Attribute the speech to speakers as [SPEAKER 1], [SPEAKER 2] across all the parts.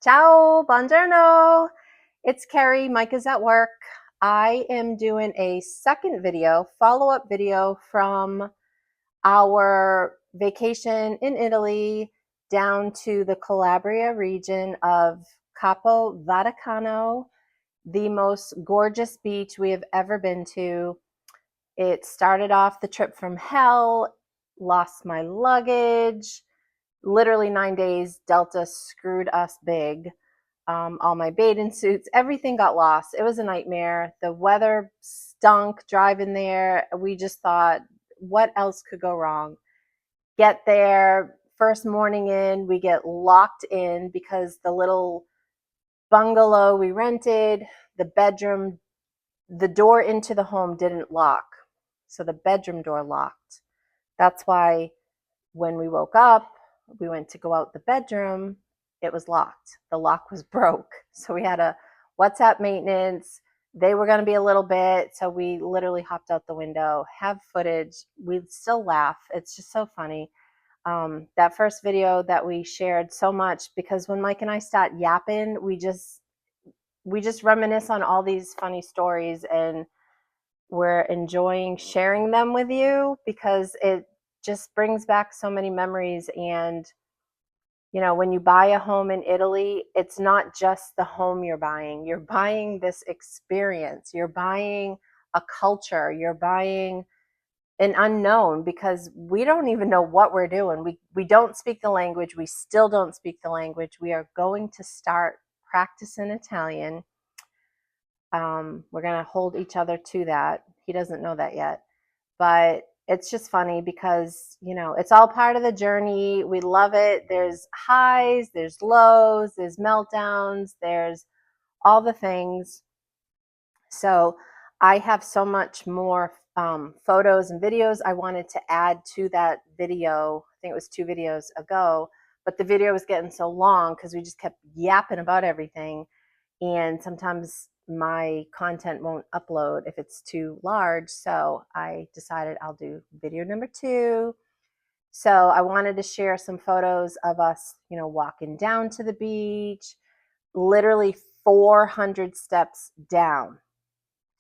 [SPEAKER 1] Ciao, buongiorno. It's Kerri. Mike is at work. I am doing a second video, follow-up video from our vacation in Italy down to the Calabria region of Capo Vaticano, the most gorgeous beach we have ever been to. It started off the trip from hell, lost my luggage, literally 9 days. Delta screwed us big. All my bathing suits, everything got lost. It was a nightmare. The weather stunk driving there. We just thought, what else could go wrong? Get there, first morning in, we get locked in because the little bungalow we rented, the bedroom, the door into the home didn't lock. So the bedroom door locked. That's why when we woke up, we went to go out the bedroom, it was locked. The lock was broke. So we had a WhatsApp maintenance. They were going to be a little bit. So we literally hopped out the window, have footage. We still laugh. It's just so funny. That first video that we shared so much, because when Mike and I start yapping, we just reminisce on all these funny stories, and we're enjoying sharing them with you because it just brings back so many memories. And when you buy a home in Italy, it's not just the home you're buying this experience, you're buying a culture, you're buying an unknown, because we don't even know what we're doing. We don't speak the language. We still don't speak the language. We are going to start practicing Italian. We're going to hold each other to that. He doesn't know that yet, but it's just funny because, it's all part of the journey. We love it. There's highs, there's lows, there's meltdowns, there's all the things. So I have so much more photos and videos I wanted to add to that video. I think it was 2 videos ago, but the video was getting so long because we just kept yapping about everything. And sometimes my content won't upload if it's too large. So I decided I'll do video number 2. So I wanted to share some photos of us, walking down to the beach, literally 400 steps down.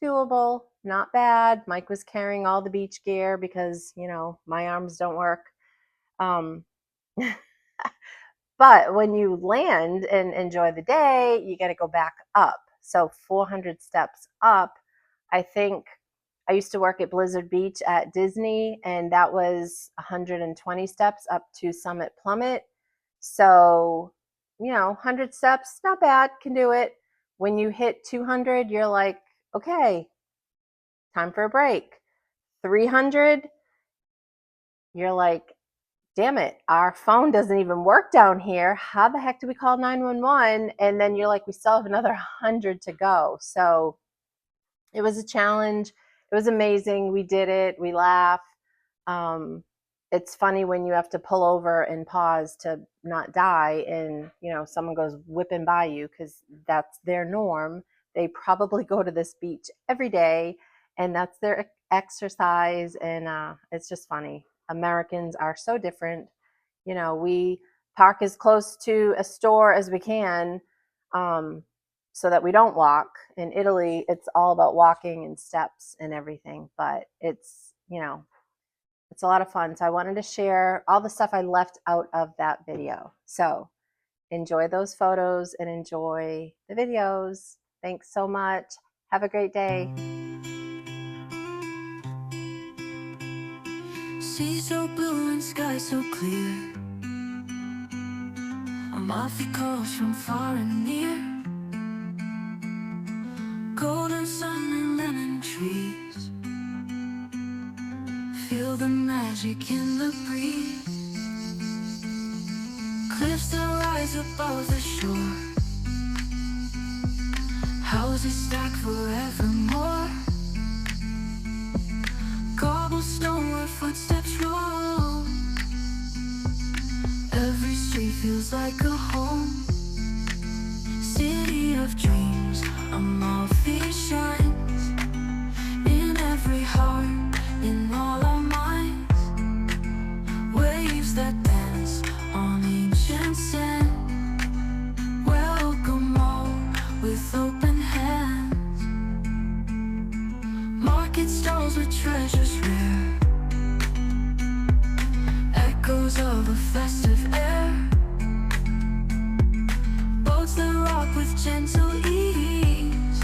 [SPEAKER 1] Doable, not bad. Mike was carrying all the beach gear because, my arms don't work. But when you land and enjoy the day, you got to go back up. So 400 steps up. I think I used to work at Blizzard Beach at Disney, and that was 120 steps up to Summit Plummet. So, 100 steps, not bad, can do it. When you hit 200, you're like, okay, time for a break. 300, you're like, damn it, our phone doesn't even work down here. How the heck do we call 911? And then you're like, we still have another 100 to go. So it was a challenge. It was amazing. We did it. We laugh. It's funny when you have to pull over and pause to not die, and someone goes whipping by you, because that's their norm. They probably go to this beach every day, and that's their exercise. And it's just funny. Americans are so different. We park as close to a store as we can, so that we don't walk. In Italy, it's all about walking and steps and everything, but it's a lot of fun. So I wanted to share all the stuff I left out of that video. So enjoy those photos and enjoy the videos. Thanks so much. Have a great day.
[SPEAKER 2] Sea so blue and sky so clear, Amalfi calls from far and near. Golden sun and lemon trees, feel the magic in the breeze. Cliffs that rise above the shore, houses stacked forevermore. Cobblestone where footsteps roll, every street feels like a home. City of dreams, Amalfi shines in every heart, in all our minds. Waves that dance on ancient sand, where a festive air. Boats that rock with gentle ease,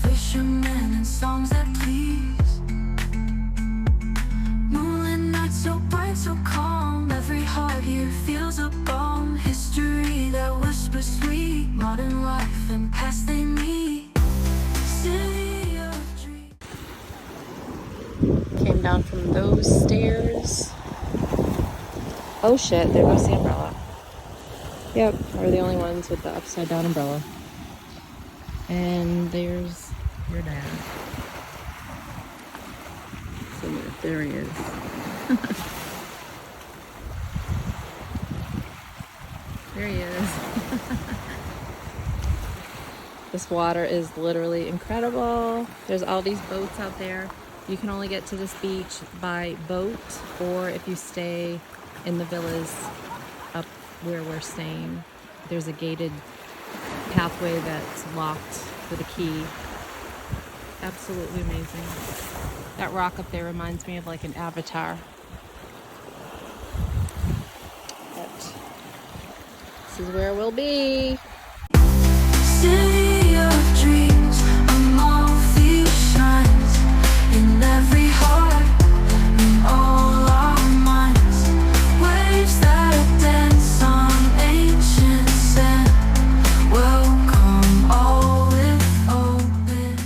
[SPEAKER 2] fishermen and songs that please. Moonlit nights so bright, so calm, every heart here feels a balm. History that whispers sweet, modern life and past they meet. City of dreams.
[SPEAKER 1] Came down from those stairs. Oh shit, there goes the umbrella. Yep, we're the only ones with the upside down umbrella. And there's your dad. So there he is. There he is. This water is literally incredible. There's all these boats out there. You can only get to this beach by boat, or if you stay in the villas up where we're staying, there's a gated pathway that's locked with a key. Absolutely amazing. That rock up there reminds me of like an avatar. But this is where we'll be.
[SPEAKER 2] City of dreams, Amalfi shines in every heart, in all our minds. Waves that dance on ancient sand, welcome all with open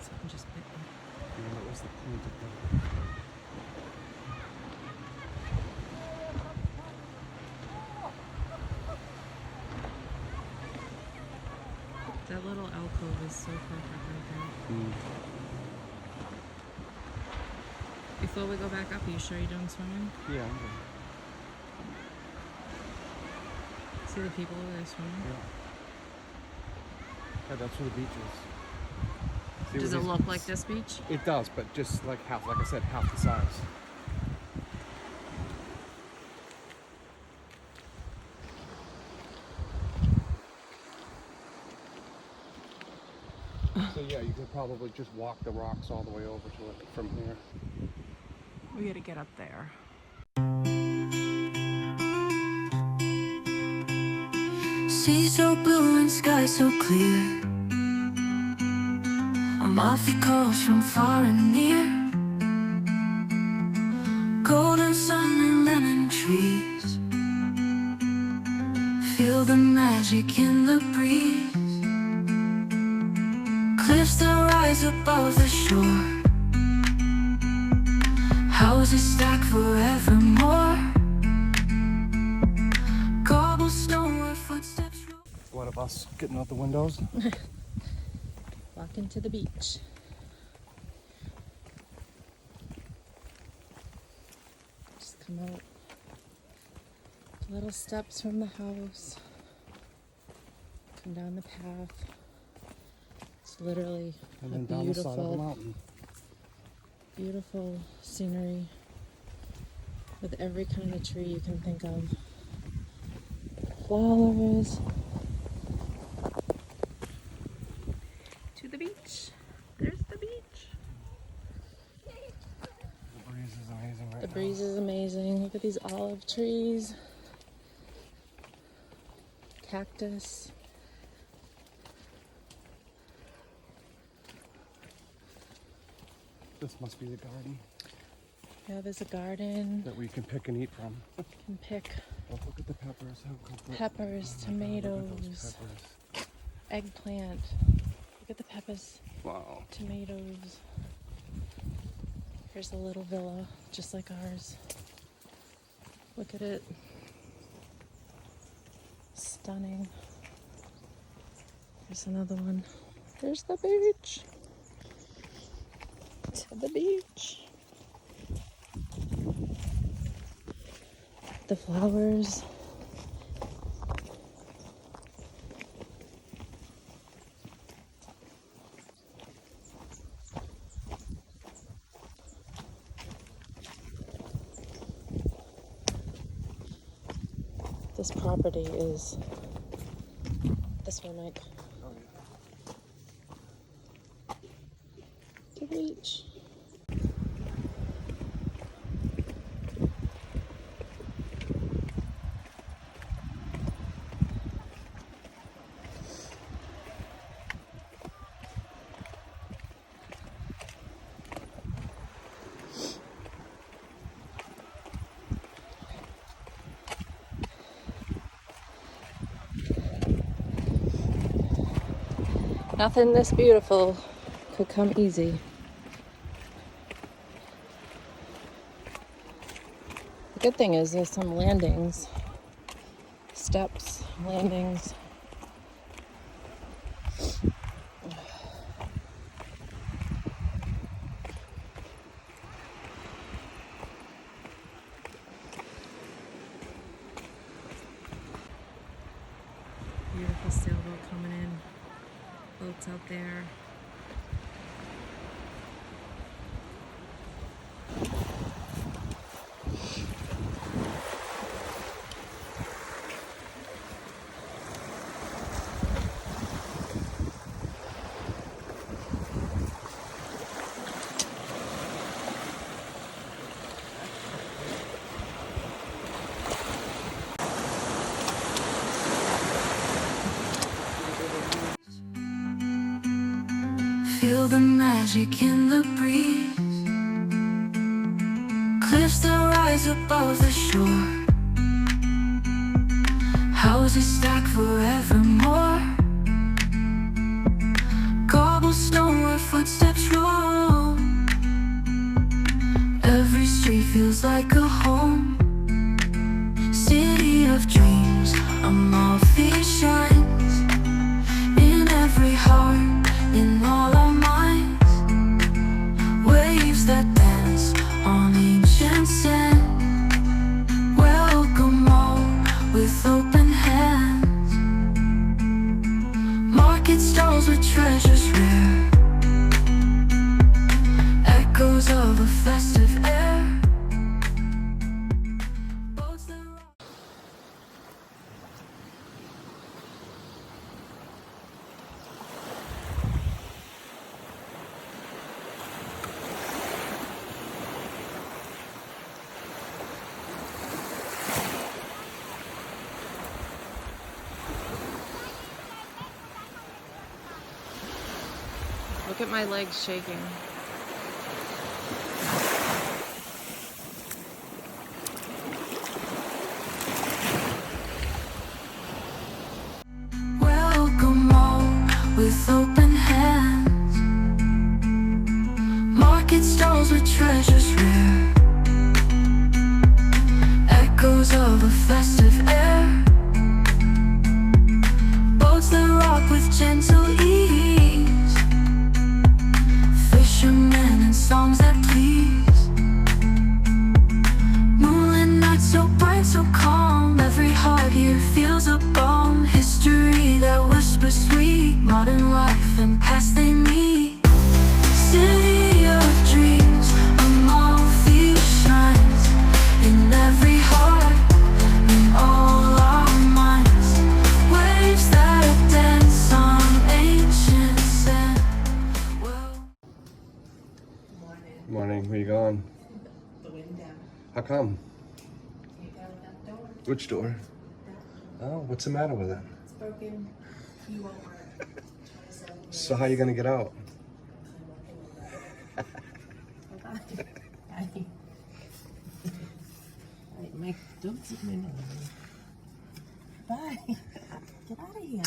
[SPEAKER 1] Something just bit me.
[SPEAKER 3] What was the point of that?
[SPEAKER 1] That little alcove is so perfect right there. Before we go back up, are you sure you're done swimming?
[SPEAKER 3] Yeah, I'm good.
[SPEAKER 1] See the people over there swimming?
[SPEAKER 3] Yeah, that's where the beach is. See
[SPEAKER 1] Does
[SPEAKER 3] where
[SPEAKER 1] it look like this beach?
[SPEAKER 3] It does, but just like half, like I said, half the size. So yeah, you could probably just walk the rocks all the way over to it from here.
[SPEAKER 1] We gotta get up there.
[SPEAKER 2] sea so blue and sky so clear. Amalfi calls from far and near. Golden sun and lemon trees, feel the magic in the breeze. Cliffs that rise above the shore, houses stacked forevermore. Cobblestone where footsteps roll.
[SPEAKER 3] What of us getting out the windows?
[SPEAKER 1] Walk into the beach. Just come out. Little steps from the house. Come down the path. It's literally
[SPEAKER 3] And
[SPEAKER 1] a
[SPEAKER 3] then down the side of the
[SPEAKER 1] beautiful,
[SPEAKER 3] mountain.
[SPEAKER 1] beautiful scenery with every kind of tree you can think of. Flowers. To the beach. There's the beach.
[SPEAKER 3] The breeze is amazing right
[SPEAKER 1] The
[SPEAKER 3] now.
[SPEAKER 1] breeze is amazing. Look at these olive trees. Cactus.
[SPEAKER 3] This must be the garden
[SPEAKER 1] Yeah, there's a garden.
[SPEAKER 3] that we can pick and eat from.
[SPEAKER 1] You can pick
[SPEAKER 3] Oh, look at the peppers. How cool.
[SPEAKER 1] peppers,
[SPEAKER 3] Oh my God, look at those
[SPEAKER 1] tomatoes,
[SPEAKER 3] peppers.
[SPEAKER 1] eggplant. Look at the peppers,
[SPEAKER 3] Wow.
[SPEAKER 1] tomatoes. Here's a little villa, just like ours. Look at it. Stunning. There's another one. There's the beach. To the beach. The flowers.
[SPEAKER 4] This property is this way, Mike. To reach. Nothing this beautiful could come easy. The good thing is there's some landings, steps, landings. Beautiful sailboat coming in. Boats out there.
[SPEAKER 2] Feel the magic in the breeze. Cliffs that rise above the shore. Houses stacked forevermore. Cobblestone where footsteps roll. Every street feels like a home. City of dreams, Amalfi shines in every heart, in all our minds. Waves that dance on ancient sand. Welcome all with open hands. Market stalls with treasures rare. Echoes of a festive air. Boats that rock.
[SPEAKER 4] Look at my legs shaking.
[SPEAKER 2] Welcome all with open hands. Market stalls with treasures rare. Echoes of a festive air. Boats that rock with gentle ease. Fishermen and songs that please. Moonlit nights so bright, so calm. Every heart here feels a balm. History that whispers sweet. Modern life and past they meet. City of dreams, Amalfi shines in every heart, in all our minds. Waves that dance on ancient sand.
[SPEAKER 3] Morning, where you going?
[SPEAKER 5] The window.
[SPEAKER 3] How come?
[SPEAKER 5] You go that door.
[SPEAKER 3] Which door? Oh, what's the matter with it?
[SPEAKER 5] It's broken. Key won't work. 27 years.
[SPEAKER 3] So how you gonna get out?
[SPEAKER 5] Hold on. Alright, Mike, don't sit me in the way. Bye. Get out of here.